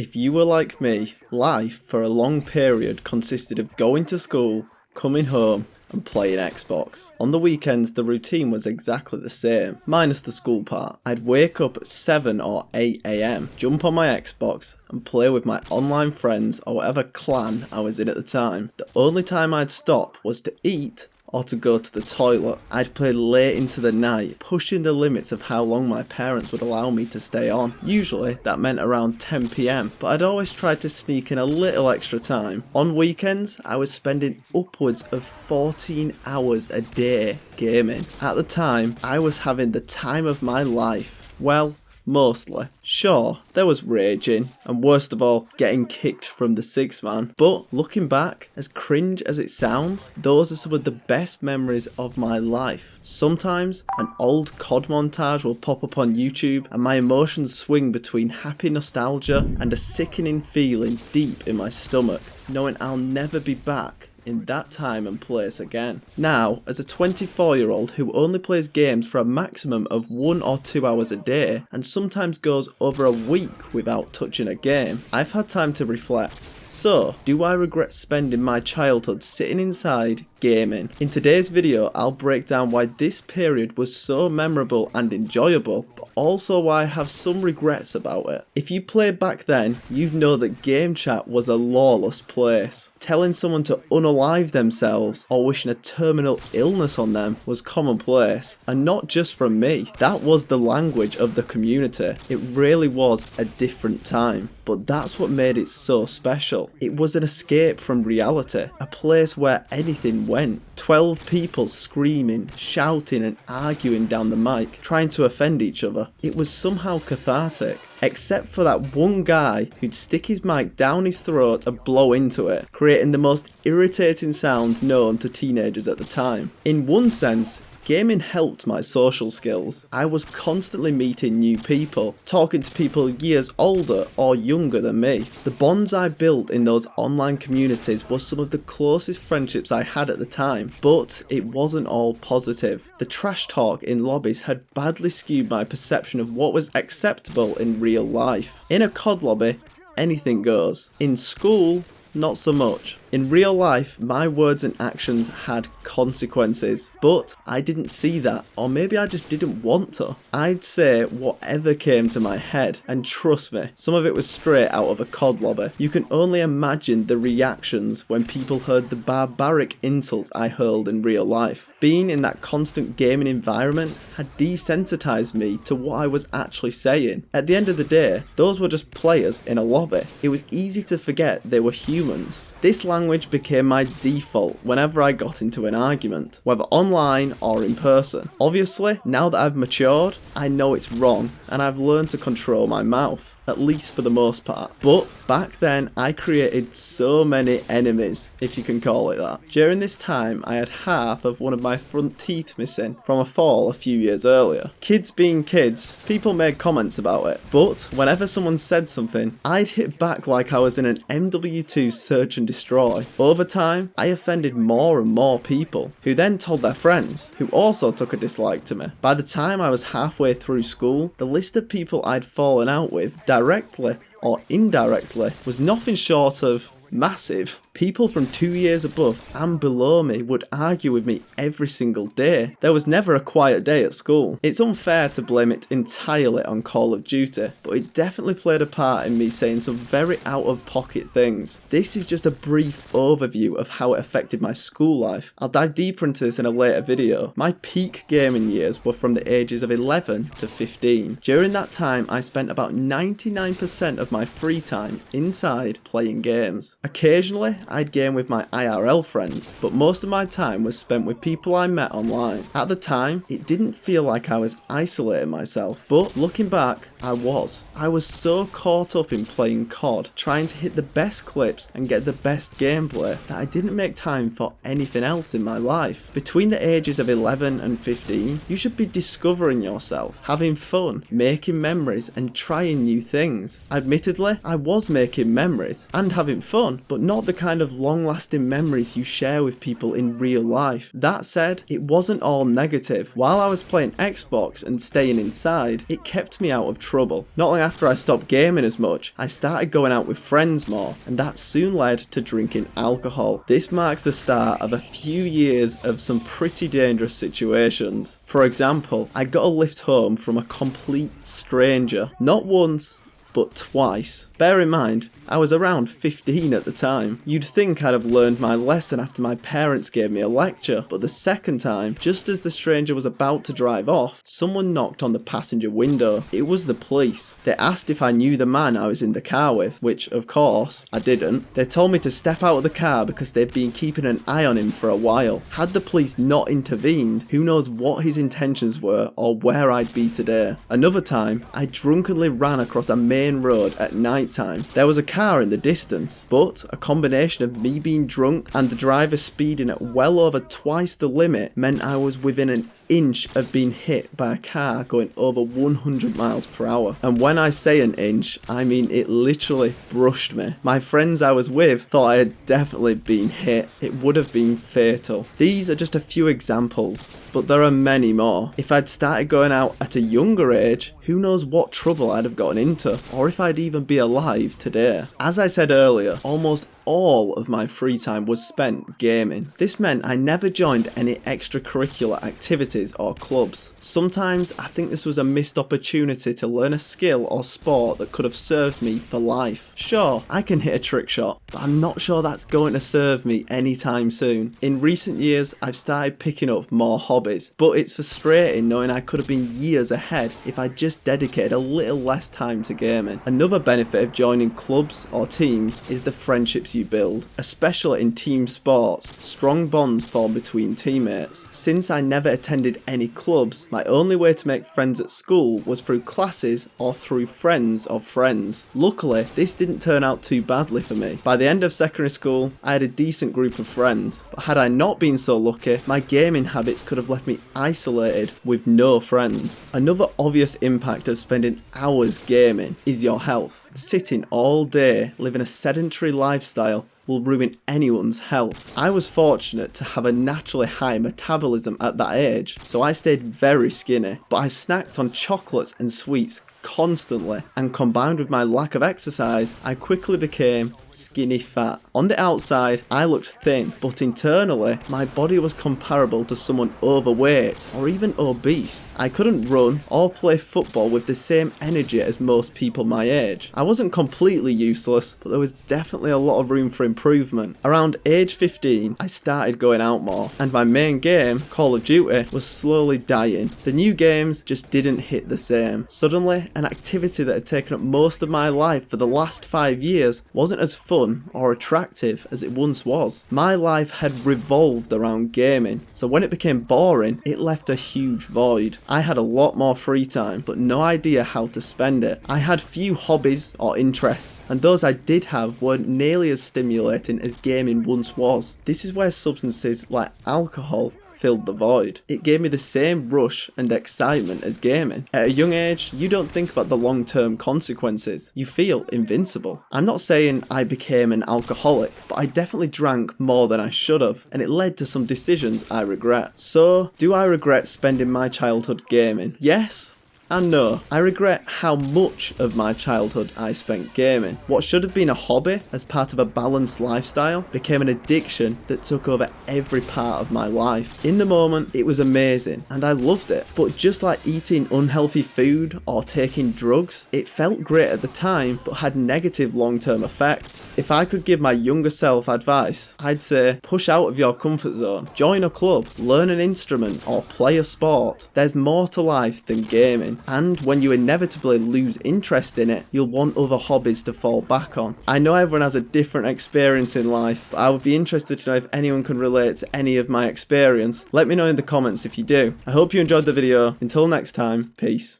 If you were like me, life for a long period consisted of going to school, coming home, and playing Xbox. On the weekends, the routine was exactly the same, minus the school part. I'd wake up at 7 or 8 AM, jump on my Xbox, and play with my online friends or whatever clan I was in at the time. The only time I'd stop was to eat or to go to the toilet. I'd play late into the night, pushing the limits of how long my parents would allow me to stay on. Usually that meant around 10 PM, but I'd always try to sneak in a little extra time. On weekends, I was spending upwards of 14 hours a day gaming. At the time, I was having the time of my life. Well, mostly. Sure, there was raging, and worst of all, getting kicked from the six man, but looking back, as cringe as it sounds, those are some of the best memories of my life. Sometimes, an old COD montage will pop up on YouTube, and my emotions swing between happy nostalgia and a sickening feeling deep in my stomach, knowing I'll never be back in that time and place again. Now, as a 24-year-old who only plays games for a maximum of 1 or 2 hours a day, and sometimes goes over a week without touching a game, I've had time to reflect. So, do I regret spending my childhood sitting inside, gaming? In today's video, I'll break down why this period was so memorable and enjoyable, but also why I have some regrets about it. If you played back then, you'd know that game chat was a lawless place. Telling someone to unalive themselves or wishing a terminal illness on them was commonplace, and not just from me. That was the language of the community. It really was a different time, but that's what made it so special. It was an escape from reality, a place where anything went. 12 people screaming, shouting and arguing down the mic, trying to offend each other. It was somehow cathartic. Except for that one guy who'd stick his mic down his throat and blow into it, creating the most irritating sound known to teenagers at the time. In one sense, gaming helped my social skills. I was constantly meeting new people, talking to people years older or younger than me. The bonds I built in those online communities was some of the closest friendships I had at the time, but it wasn't all positive. The trash talk in lobbies had badly skewed my perception of what was acceptable in real life. In a COD lobby, anything goes. In school, not so much. In real life, my words and actions had consequences, but I didn't see that, or maybe I just didn't want to. I'd say whatever came to my head, and trust me, some of it was straight out of a COD lobby. You can only imagine the reactions when people heard the barbaric insults I hurled in real life. Being in that constant gaming environment had desensitized me to what I was actually saying. At the end of the day, those were just players in a lobby. It was easy to forget they were humans. This language became my default whenever I got into an argument, whether online or in person. Obviously, now that I've matured, I know it's wrong and I've learned to control my mouth, at least for the most part. But back then, I created so many enemies, if you can call it that. During this time, I had half of one of my front teeth missing from a fall a few years earlier. Kids being kids, people made comments about it, but whenever someone said something, I'd hit back like I was in an MW2 search and destroy. Over time, I offended more and more people, who then told their friends, who also took a dislike to me. By the time I was halfway through school, the list of people I'd fallen out with, directly or indirectly, was nothing short of massive. People from 2 years above and below me would argue with me every single day. There was never a quiet day at school. It's unfair to blame it entirely on Call of Duty, but it definitely played a part in me saying some very out of pocket things. This is just a brief overview of how it affected my school life. I'll dive deeper into this in a later video. My peak gaming years were from the ages of 11 to 15. During that time, I spent about 99% of my free time inside playing games. Occasionally, I'd game with my IRL friends, but most of my time was spent with people I met online. At the time, it didn't feel like I was isolating myself, but looking back, I was. I was so caught up in playing COD, trying to hit the best clips and get the best gameplay, that I didn't make time for anything else in my life. Between the ages of 11 and 15, you should be discovering yourself, having fun, making memories and trying new things. Admittedly, I was making memories and having fun, but not the kind kind of long-lasting memories you share with people in real life. That said, it wasn't all negative. While I was playing Xbox and staying inside, it kept me out of trouble. Not long after I stopped gaming as much, I started going out with friends more, and that soon led to drinking alcohol. This marked the start of a few years of some pretty dangerous situations. For example, I got a lift home from a complete stranger. Not once, but twice. Bear in mind, I was around 15 at the time. You'd think I'd have learned my lesson after my parents gave me a lecture, but the second time, just as the stranger was about to drive off, someone knocked on the passenger window. It was the police. They asked if I knew the man I was in the car with, which of course, I didn't. They told me to step out of the car because they'd been keeping an eye on him for a while. Had the police not intervened, who knows what his intentions were or where I'd be today. Another time, I drunkenly ran across a main road at night time. There was a car in the distance, but a combination of me being drunk and the driver speeding at well over twice the limit meant I was within an inch of being hit by a car going over 100 miles per hour. And when I say an inch, I mean it literally brushed me. My friends I was with thought I had definitely been hit. It would have been fatal. These are just a few examples, but there are many more. If I'd started going out at a younger age, who knows what trouble I'd have gotten into, or if I'd even be alive today. As I said earlier, almost all of my free time was spent gaming. This meant I never joined any extracurricular activities or clubs. Sometimes I think this was a missed opportunity to learn a skill or sport that could have served me for life. Sure, I can hit a trick shot, but I'm not sure that's going to serve me anytime soon. In recent years, I've started picking up more hobbies, but it's frustrating knowing I could have been years ahead if I just dedicated a little less time to gaming. Another benefit of joining clubs or teams is the friendships you build, especially in team sports. Strong bonds form between teammates. Since I never attended any clubs, my only way to make friends at school was through classes or through friends of friends. Luckily, this didn't turn out too badly for me. By the end of secondary school, I had a decent group of friends, but had I not been so lucky, my gaming habits could have left me isolated with no friends. Another obvious impact of spending hours gaming is your health. Sitting all day, living a sedentary lifestyle will ruin anyone's health. I was fortunate to have a naturally high metabolism at that age, so I stayed very skinny, but I snacked on chocolates and sweets constantly, and combined with my lack of exercise, I quickly became skinny fat. On the outside, I looked thin, but internally, my body was comparable to someone overweight or even obese. I couldn't run or play football with the same energy as most people my age. I wasn't completely useless, but there was definitely a lot of room for improvement. Around age 15, I started going out more, and my main game, Call of Duty, was slowly dying. The new games just didn't hit the same. Suddenly, an activity that had taken up most of my life for the last 5 years wasn't as fun or attractive as it once was. My life had revolved around gaming, so when it became boring, it left a huge void. I had a lot more free time, but no idea how to spend it. I had few hobbies or interests, and those I did have weren't nearly as stimulating as gaming once was. This is where substances like alcohol filled the void. It gave me the same rush and excitement as gaming. At a young age, you don't think about the long-term consequences. You feel invincible. I'm not saying I became an alcoholic, but I definitely drank more than I should have, and it led to some decisions I regret. So, do I regret spending my childhood gaming? Yes. And no, I regret how much of my childhood I spent gaming. What should have been a hobby as part of a balanced lifestyle became an addiction that took over every part of my life. In the moment, it was amazing and I loved it. But just like eating unhealthy food or taking drugs, it felt great at the time but had negative long-term effects. If I could give my younger self advice, I'd say push out of your comfort zone, join a club, learn an instrument or play a sport. There's more to life than gaming. And when you inevitably lose interest in it, you'll want other hobbies to fall back on. I know everyone has a different experience in life, but I would be interested to know if anyone can relate to any of my experience. Let me know in the comments if you do. I hope you enjoyed the video. Until next time, peace.